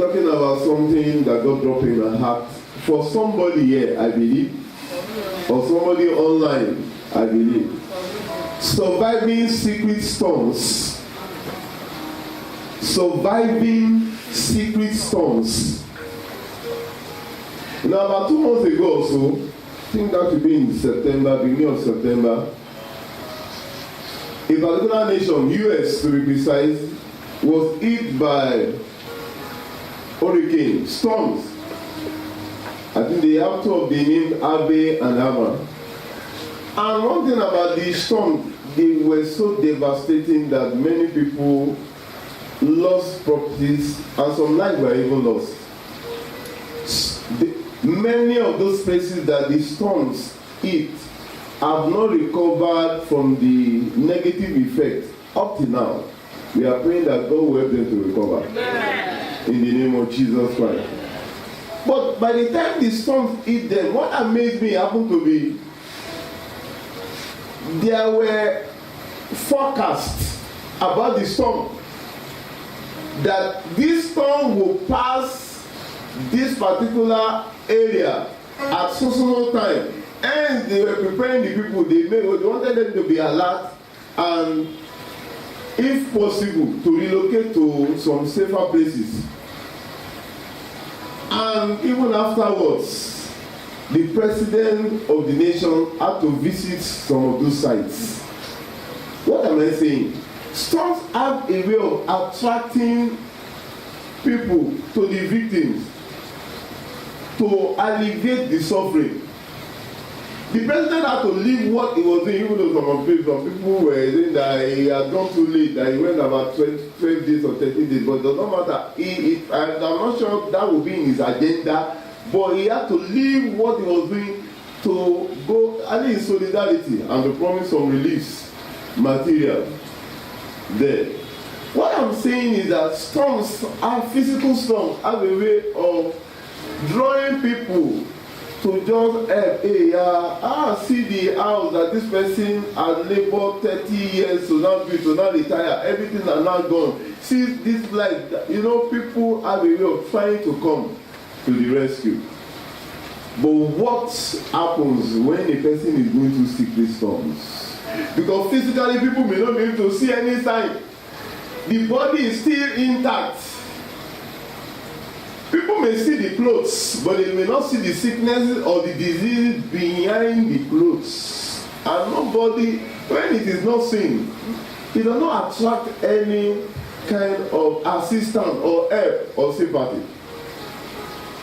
talking about something that God dropped in my heart. For somebody here, I believe, or somebody online, I believe. Surviving secret storms. Surviving secret storms. Now, about 2 months ago or so, I think that should be in September, beginning of September, a particular nation, US to be precise, was hit by hurricane storms. I think they have two of them named Abe and Ama. And one thing about the storm, they were so devastating that many people lost properties and some lives were even lost. Many of those places that the storms hit have not recovered from the negative effect up to now. We are praying that God will help them to recover. Amen. In the name of Jesus Christ. But by the time the storms hit them, what amazed me happened to be there were forecasts about the storm, that this storm will pass this particular area at so time, and they were preparing the people. They wanted them to be alert and, if possible, to relocate to some safer places. And even afterwards, the president of the nation had to visit some of those sites. What am I saying? Storms have a way of attracting people to the victims to alleviate the suffering. The president had to leave what he was doing, even though some people were saying that he had gone too late, that he went about 12 days or 13 days, but it does not matter. I'm not sure that would be in his agenda, but he had to leave what he was doing to go in solidarity and to promise some relief material there. What I'm saying is that storms, physical storms, have a way of drawing people to just help. See the house that this person had labored 30 years to now build, to now retire, everything is now gone. See this life, people have a way of trying to come to the rescue. But what happens when a person is going through secret storms? Because physically people may not be able to see any sign. The body is still intact. People may see the clothes, but they may not see the sickness or the disease behind the clothes. And nobody, when it is not seen, it does not attract any kind of assistance or help or sympathy.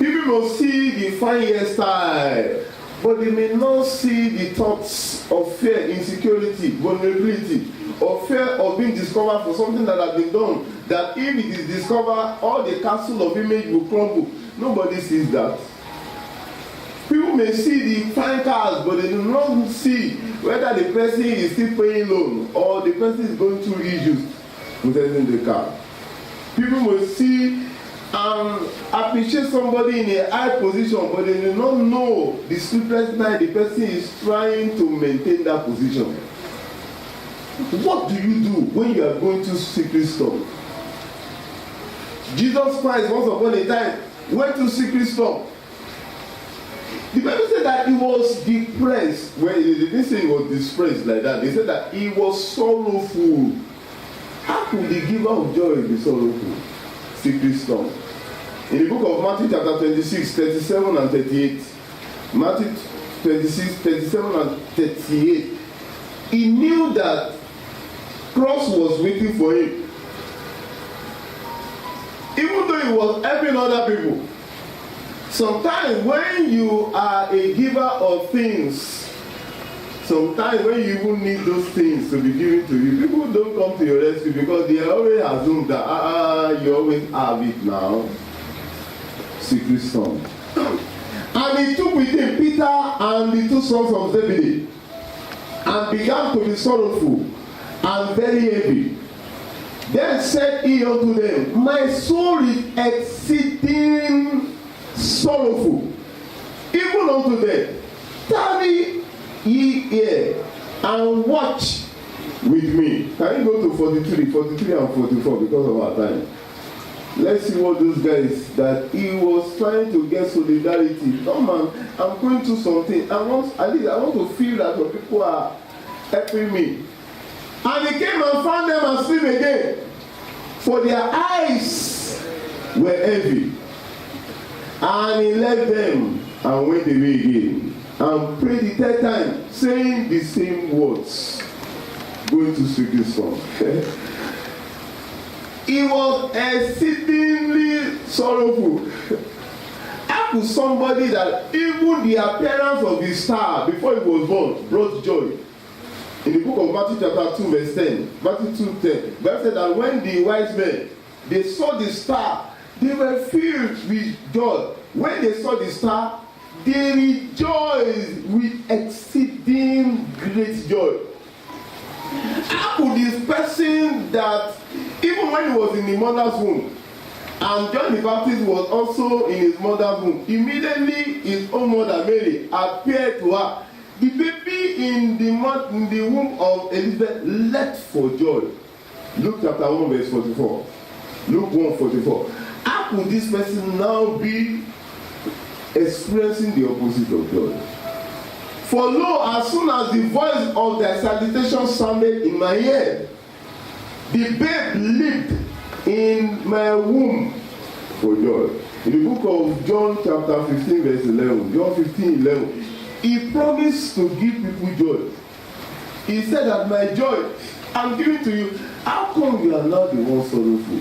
People must see the fine hairstyle, but they may not see the thoughts of fear, insecurity, vulnerability, or fear of being discovered for something that has been done. That if it is discovered, all the castle of image will crumble. Nobody sees that. People may see the fine cars, but they do not see whether the person is still paying loan or the person is going through issues possessing the car. People will see and appreciate somebody in a high position, but they do not know the sleepless night the person is trying to maintain that position. What do you do when you are going through secret storm? Jesus Christ once upon a time went through secret storm. The Bible said that he was depressed. Well, they didn't say he was distressed like that. They said that he was sorrowful. How could the giver of joy be sorrowful? Secret storm. In the book of Matthew chapter 26, 37 and 38. Matthew 26, 37 and 38. He knew that cross was waiting for him. Even though he was helping other people. Sometimes when you are a giver of things, sometimes when you even need those things to be given to you, people don't come to your rescue because they always assume that you always have it now. Secret storm. And he took with him Peter and the two sons of Zebedee, and began to be sorrowful and very heavy. Then said he unto them, my soul is exceeding sorrowful, even unto death. Tarry ye here and watch with me. Can you go to 43 and 44 because of our time? Let's see what those guys that he was trying to get solidarity. No man, I'm going through something. I want to feel that the people are helping me. And he came and found them asleep again, for their eyes were heavy. And he left them and went away again, and prayed the third time, saying the same words. Going to speak this song. He was exceedingly sorrowful. How could somebody that even the appearance of the star before he was born brought joy? In the book of Matthew chapter 2 verse 10, Matthew 2:10, Bible said that when the wise men, they saw the star, they were filled with joy. When they saw the star, they rejoiced with exceeding great joy. How could this person that even when he was in the mother's womb, and John the Baptist was also in his mother's womb, immediately his own mother Mary appeared to her, the baby in the womb of Elizabeth leapt for joy. Luke chapter 1 verse 44. Luke 1:44. How could this person now be experiencing the opposite of joy? For lo, as soon as the voice of their salutation sounded in my ear, the babe leaped in my womb for joy. In the book of John chapter 15 verse 11, John 15:11, he promised to give people joy. He said that my joy I'm giving to you. How come you are now the one sorrowful?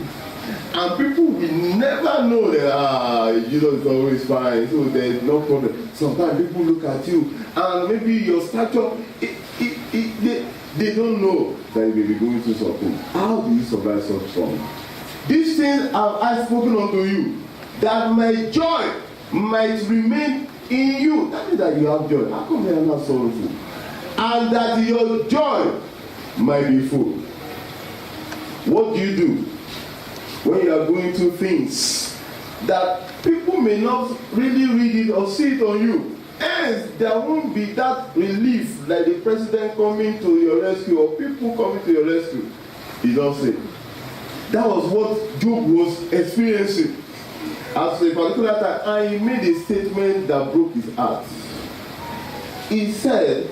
And people will never know that Jesus is always fine, so there is no problem. Sometimes people look at you and maybe your stature, they don't know that you may be going through something. How do you survive such storm? These things have I spoken unto you, that my joy might remain in you. That means that you have joy. How come you are not sorrowful? And that your joy might be full. What do you do when you are going through things that people may not really read it or see it on you? Hence, there won't be that relief like the president coming to your rescue or people coming to your rescue. He doesn't say. That was what Job was experiencing. At a particular time, and he made a statement that broke his heart. He said,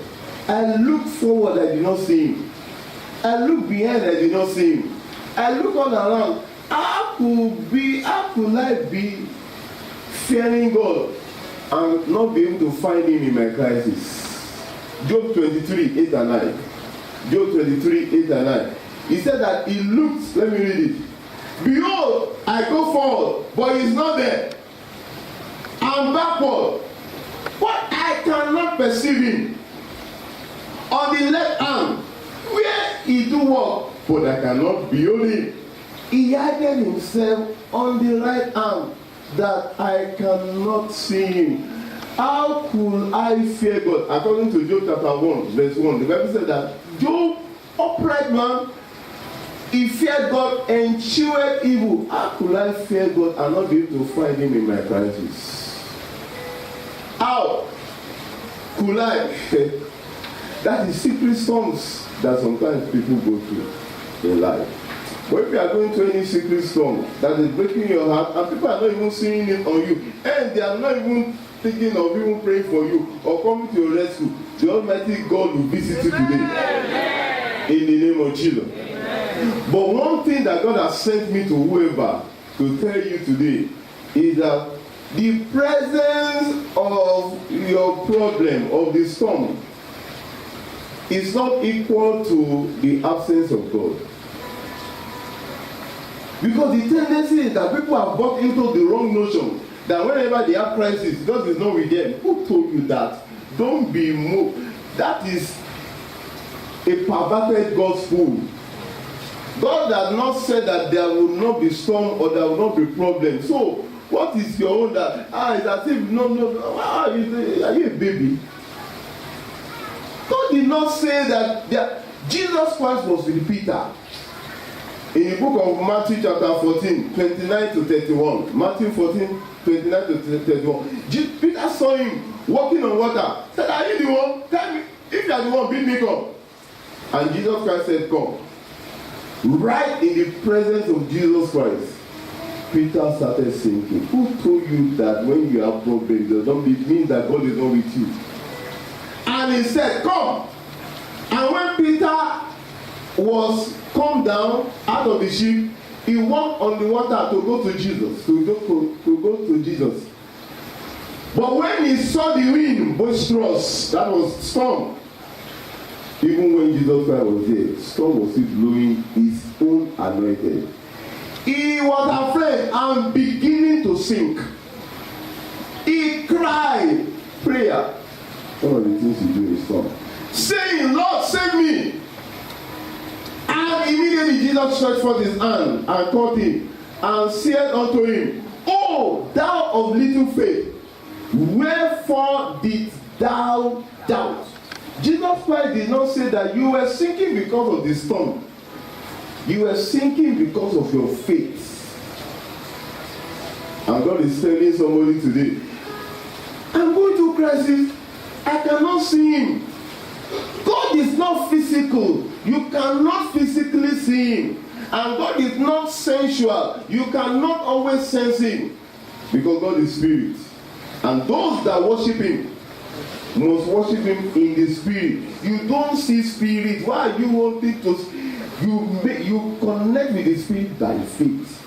I looked forward, I did not see him. I looked behind, I did not see him. I looked all around. How could I be fearing God and not be able to find him in my crisis? Job 23, 8 and 9. Job 23, 8 and 9. He said that he looked, let me read it. Behold, I go forward, but he's not there. I'm backward, but I cannot perceive him. On the left hand, where he do walk, but I cannot behold him. He hided himself on the right hand, that I cannot see him. How could I fear God? According to Job chapter 1, verse 1, the Bible said that Job, upright man, he feared God and chewed evil. How could I fear God and not be able to find him in my crisis? How could I? That is secret storms that sometimes people go through in life. But if you are going through any secret storm that is breaking your heart and people are not even seeing it on you, and they are not even thinking of even praying for you or coming to your rescue, the Almighty God will visit you today. In the name of Jesus. But one thing that God has sent me to whoever to tell you today is that the presence of your problem, of the storm, is not equal to the absence of God. Because the tendency is that people have got into the wrong notion that whenever they have crisis, God is not with them. Who told you that? Don't be moved. That is a perverted gospel. God has not said that there will not be storm or there will not be problem. So, what is your own that? It's as if, no. Are you a baby? God did not say that Jesus Christ was with Peter. In the book of Matthew chapter 14, 29 to 31. Matthew 14, 29 to 31. Peter saw him walking on water. Said, are you the one? Tell me. If you are the one, bid me come. And Jesus Christ said, come. Right in the presence of Jesus Christ, Peter started sinking. Who told you that when you have problems, it doesn't mean that God is not with you? And he said, come. And when Peter was come down out of the ship, he walked on the water to go to Jesus, to go to Jesus. But when he saw the wind boisterous, that was storm. Even when Jesus Christ was there, storm was still blowing his own anointed. He was afraid and beginning to sink. He cried, prayer. One of the things you do in storm, saying, Lord, save me. And immediately Jesus stretched forth his hand and caught him and said unto him, O thou of little faith, wherefore didst thou doubt? Jesus Christ did not say that you were sinking because of the storm. You were sinking because of your faith. And God is telling somebody today, I'm going through crisis. I cannot see him. God is not physical. You cannot physically see him. And God is not sensual. You cannot always sense him. Because God is spirit. And those that worship him must worship him in the spirit. You don't see spirit. Why are you wanting to? You connect with the spirit by faith.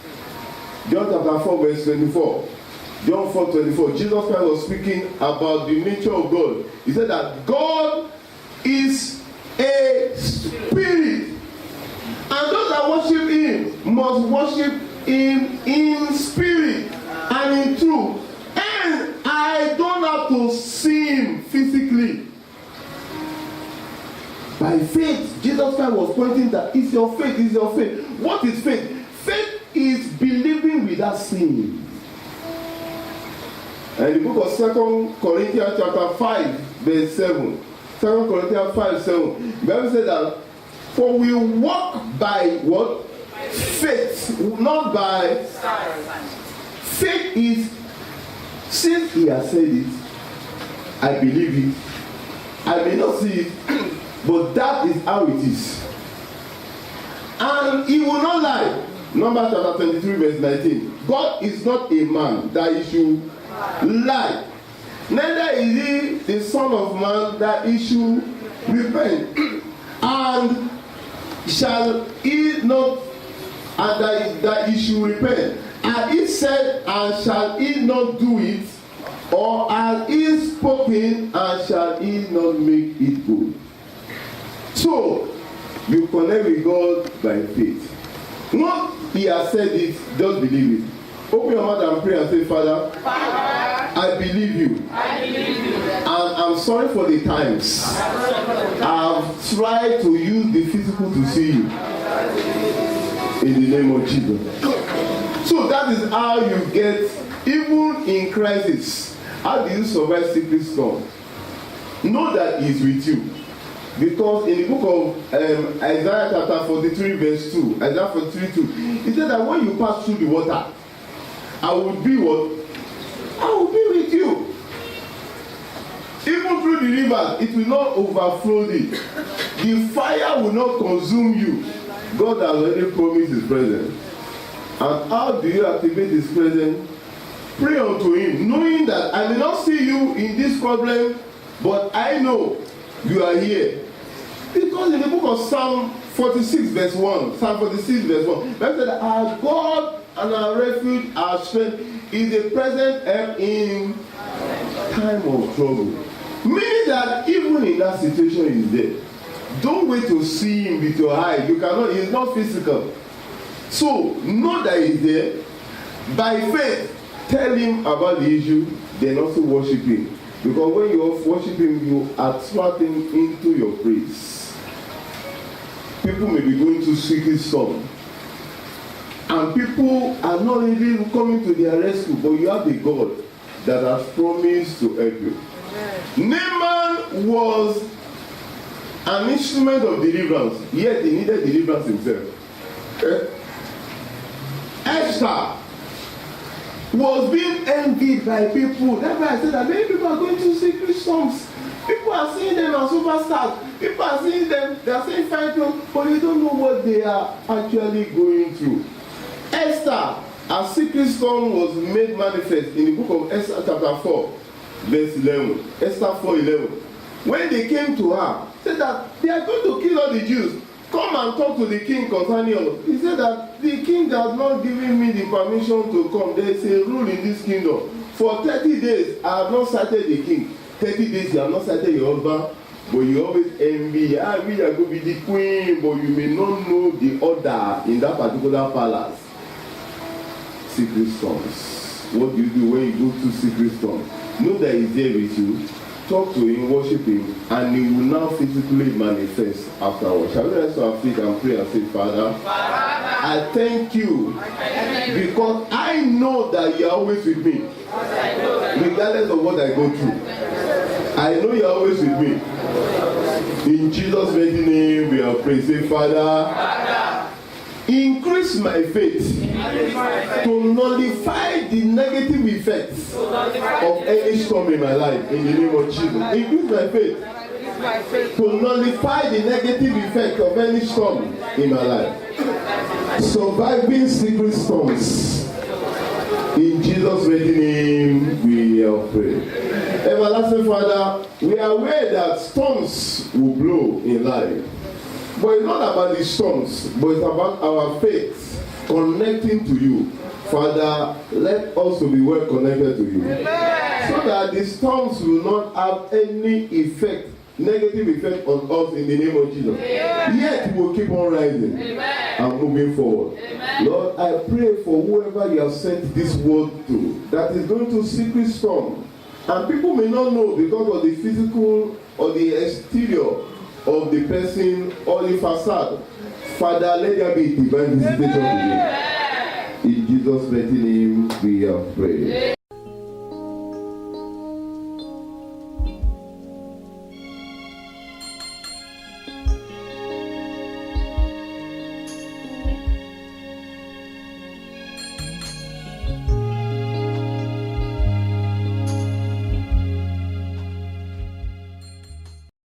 John chapter 4 verse 24. John 4:24. Jesus Christ was speaking about the nature of God. He said that God is a spirit. And those that worship him must worship him in spirit and in truth. And I don't have to see him physically. By faith, Jesus Christ was pointing that it's your faith, it's your faith. What is faith? Faith is believing without seeing. And the book of 2 Corinthians chapter 5 verse 7. 2 Corinthians 5:7. The Bible said that, for we walk by what? Faith, not by sight. Faith is, since he has said it, I believe it. I may not see it, but that is how it is. And he will not lie. Numbers chapter 23 verse 19. God is not a man that he should lie. Neither is he the son of man that he should repent. And shall he not, and that he should repent? And he said, and shall he not do it? Or has he spoken, and shall he not make it good? So, you connect with God by faith. Not he has said it, just believe it. Open your mouth and pray and say, Father, I believe you. And I'm sorry for the times I've tried to use the physical to see you. In the name of Jesus. So that is how you get, even in crisis, how do you survive secret storm? Know that he is with you. Because in the book of Isaiah chapter 43 verse 2, Isaiah 43:2, it said that when you pass through the water, I will be what? I will be with you. Even through the river, it will not overflow thee. The fire will not consume you. God has already promised his presence. And how do you activate his presence? Pray unto him, knowing that I may not see you in this problem, but I know you are here. Because in the book of Psalm 46 verse 1, Psalm 46 verse 1, that said that our God and our refuge, our strength, is a present help in time of trouble. Meaning that even in that situation he is there. Don't wait to see him with your eye. You cannot, he's not physical. So know that he's there. By faith, tell him about the issue, then also worship him. Because when you worship him, you attract him into your praise. People may be going through secret storm. And people are not really coming to their rescue, but you have a God that has promised to help you. Naaman was an instrument of deliverance, yet he needed deliverance himself. Esther was being envied by people. That's why I said that many people are going through secret storms. People are seeing them as superstars. People are seeing them, they are saying fine clothes, but you don't know what they are actually going through. Esther A secret storm was made manifest in the book of Esther chapter 4, verse 11. Esther 4:11. When they came to her, said that they are going to kill all the Jews. Come and talk to the king concerning us. He said that the king has not given me the permission to come. There is a rule in this kingdom. For 30 days, I have not sighted the king. 30 days, you have not sighted your husband. But you always envy. We are going to be the queen, but you may not know the order in that particular palace. Secret storms. What do you do when you go to secret storms? Know that he's there with you. Talk to him, worship him, and he will now physically manifest afterwards. Shall we rise to our feet and pray and say, Father, I thank you because I know that you are always with me, regardless of what I go through. I know you are always with me. In Jesus' mighty name, we are praying. Say, Father, increase my faith to nullify the negative effects of any storm in my life. In the name of Jesus, increase my faith to nullify the negative effect of any storm in my life. Surviving secret storms. In Jesus' mighty name, we are praying. Everlasting Father, we are aware that storms will blow in life. But it's not about the storms, but it's about our faith connecting to you. Father, let us to be well connected to you. Amen. So that the storms will not have any effect, negative effect on us in the name of Jesus. Amen. Yet we will keep on rising. Amen. And moving forward. Amen. Lord, I pray for whoever you have sent this word to that is going to secret storm. And people may not know because of the physical or the exterior of the person or the facade. Father, let there be divine visitation today. In Jesus' mighty name we have prayed.